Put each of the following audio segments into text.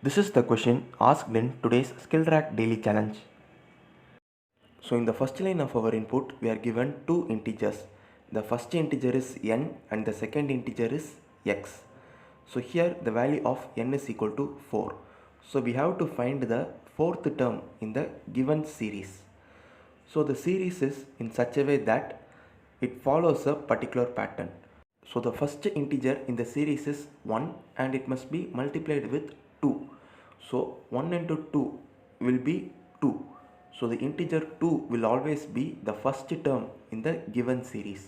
This is the question asked in today's SkillTrack Daily Challenge. So in the first line of our input, we are given two integers. The first integer is n and the second integer is x. So here the value of n is equal to 4. So we have to find the fourth term in the given series. So the series is in such a way that it follows a particular pattern. So the first integer in the series is 1 and it must be multiplied with 2. So 1 into 2 will be 2. So the integer 2 will always be the first term in the given series.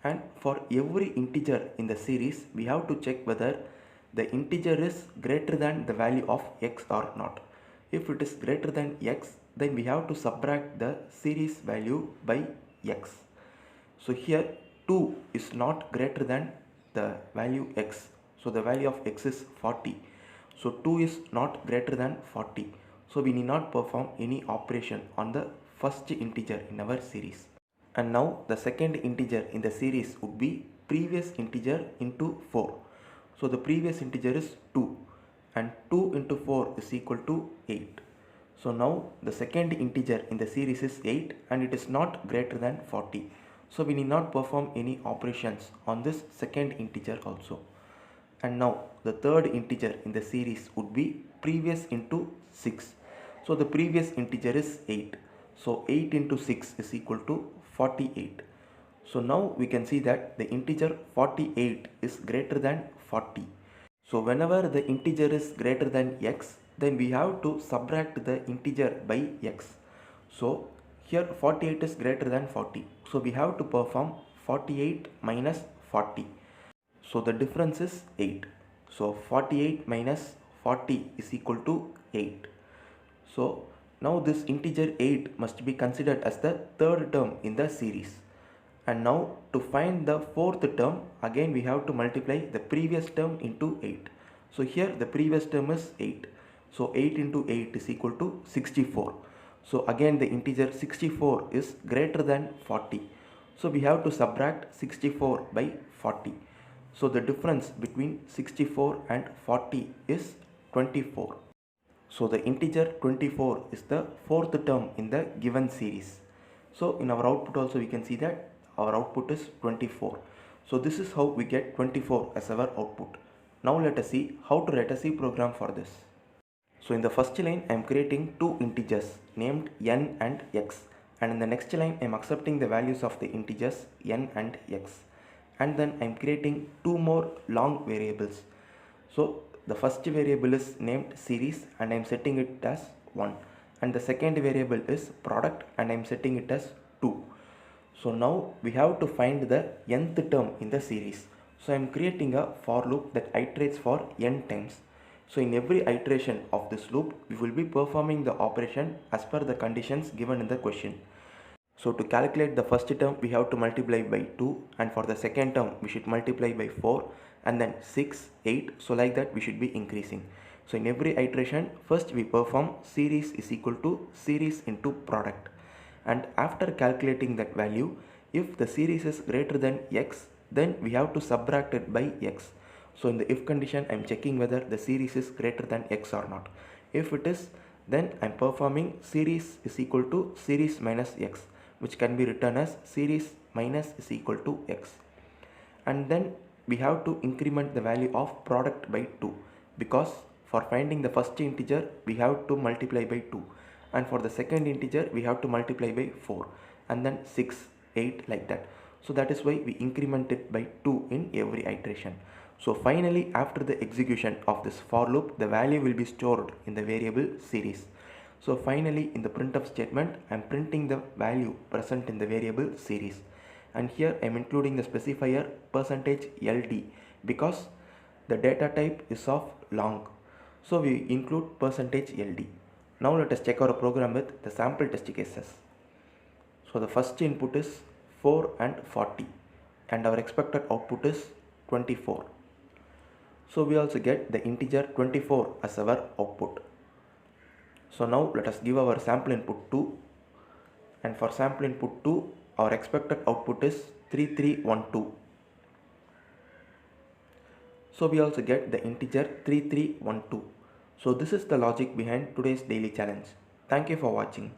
And for every integer in the series, we have to check whether the integer is greater than the value of x or not. If it is greater than x, then we have to subtract the series value by x. So here 2 is not greater than the value x. So the value of x is 40. So 2 is not greater than 40. So we need not perform any operation on the first integer in our series. And now the second integer in the series would be previous integer into 4. So the previous integer is 2 and 2 into 4 is equal to 8. So now the second integer in the series is 8 and it is not greater than 40. So we need not perform any operations on this second integer also. And now the third integer in the series would be previous into 6. So the previous integer is 8. So 8 into 6 is equal to 48. So now we can see that the integer 48 is greater than 40. So whenever the integer is greater than x, then we have to subtract the integer by x. So here 48 is greater than 40. So we have to perform 48 minus 40. So the difference is 8. So 48 minus 40 is equal to 8. So now this integer 8 must be considered as the third term in the series. And now to find the fourth term, again we have to multiply the previous term into 8. So here the previous term is 8. So 8 into 8 is equal to 64. So again the integer 64 is greater than 40. So we have to subtract 64 by 40. So the difference between 64 and 40 is 24. So the integer 24 is the fourth term in the given series. So in our output also we can see that our output is 24. So this is how we get 24 as our output. Now let us see how to write a C program for this. So in the first line I am creating two integers named n and x, and in the next line I am accepting the values of the integers n and x, and then I am creating two more long variables. So the first variable is named series and I am setting it as 1, and the second variable is product and I am setting it as 2. So now we have to find the nth term in the series. So I am creating a for loop that iterates for n times. So in every iteration of this loop, we will be performing the operation as per the conditions given in the question. So to calculate the first term, we have to multiply by 2, and for the second term, we should multiply by 4, and then 6, 8. So like that we should be increasing. So in every iteration, first we perform series is equal to series into product. And after calculating that value, if the series is greater than x, then we have to subtract it by x. So in the if condition, I am checking whether the series is greater than x or not. If it is, then I am performing series is equal to series minus x, which can be written as series minus is equal to x. And then we have to increment the value of product by 2, because for finding the first integer we have to multiply by 2, and for the second integer we have to multiply by 4, and then 6, 8, like that. So that is why we increment it by 2 in every iteration. So finally, after the execution of this for loop, the value will be stored in the variable series. So finally, in the printf statement, I am printing the value present in the variable series, and here I am including the specifier %ld because the data type is of long. So we include %ld. Now let us check our program with the sample test cases. So the first input is 4 and 40, and our expected output is 24. So we also get the integer 24 as our output. So now let us give our sample input 2, and for sample input 2 our expected output is 3312. So we also get the integer 3312. So this is the logic behind today's daily challenge. Thank you for watching.